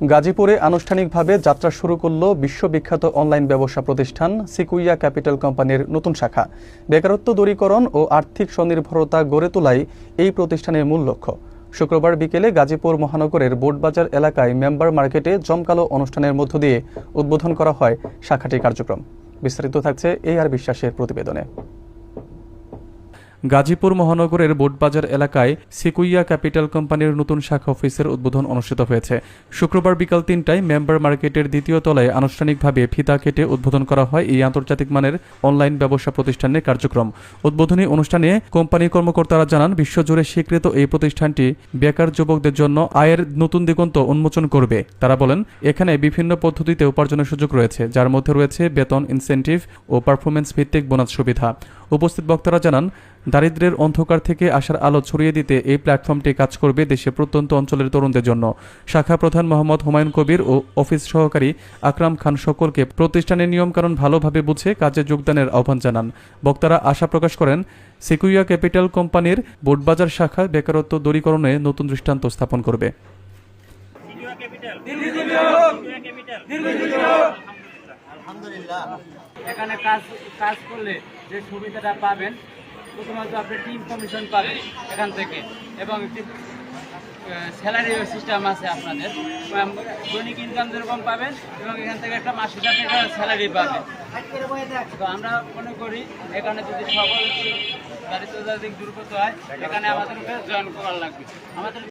গাজীপুরে আনুষ্ঠানিকভাবে যাত্রা শুরু করল বিশ্ববিখ্যাত অনলাইন ব্যবসা প্রতিষ্ঠান সিকুইয়া ক্যাপিটাল কোম্পানির নতুন শাখা। বেকারত্ব দূরীকরণ ও আর্থিক স্বনির্ভরতা গড়ে তোলাই এই প্রতিষ্ঠানের মূল লক্ষ্য। শুক্রবার বিকেলে গাজীপুর মহানগরের বোটবাজার এলাকায় মেম্বার মার্কেটে জমকালো অনুষ্ঠানের মধ্য দিয়ে উদ্বোধন করা হয় শাখাটির কার্যক্রম। বিস্তারিত থাকছে আর বিশ্বাসের প্রতিবেদনে। গাজীপুর মহানগরের বোটবাজার এলাকায় সিকুইয়া ক্যাপিটাল কোম্পানির নতুন শাখা অফিসের উদ্বোধন অনুষ্ঠিত হয়েছে। শুক্রবার বিকাল ৩টায় মেম্বার মার্কেটের দ্বিতীয় তলায় আনুষ্ঠানিকভাবে ফিতা কেটে উদ্বোধন করা হয় এই আন্তর্জাতিক মানের অনলাইন ব্যবসা প্রতিষ্ঠানের কার্যক্রম। উদ্বোধনী অনুষ্ঠানে কোম্পানির কর্মকর্তারা জানান, বিশ্বজুড়ে স্বীকৃত এই প্রতিষ্ঠানটি বেকার যুবকদের জন্য আয়ের নতুন দিগন্ত উন্মোচন করবে। তারা বলেন, এখানে বিভিন্ন পদ্ধতিতে উপার্জনের সুযোগ রয়েছে, যার মধ্যে রয়েছে বেতন, ইনসেন্টিভ ও পারফরমেন্স ভিত্তিক বোনাস সুবিধা। উপস্থিত বক্তারা জানান, দারিদ্র্যের অন্ধকার থেকে আসার আলো ছড়িয়ে দিতে এই প্ল্যাটফর্মটি কাজ করবে দেশের প্রত্যন্ত অঞ্চলের তরুণদের জন্য। শাখা প্রধান মোহাম্মদ হুমায়ুন কবির ও অফিস সহকারী আকরাম খান সকলকে প্রতিষ্ঠানের নিয়মকানুন ভালোভাবে বুঝে কাজে যোগদানের আহ্বান জানান। বক্তারা আশা প্রকাশ করেন, সিকুইয়া ক্যাপিটাল কোম্পানির বোটবাজার শাখা বেকারত্ব দূরীকরণে নতুন দৃষ্টান্ত স্থাপন করবে। এখানে কাজ করলে যে সুবিধাটা পাবেন, প্রথমত আপনি টিম কমিশন পাবেন এখান থেকে, এবং একটি স্যালারি সিস্টেম আছে আপনাদের, দৈনিক ইনকাম যেরকম পাবেন এবং এখান থেকে একটা মাসিক একটা স্যালারি পাবেন। তো আমরা মনে করি এখানে যদি সকল দারিদ্র দূর করতে হয়, এখানে আমাদেরকে জয়েন করা লাগবে। আমাদের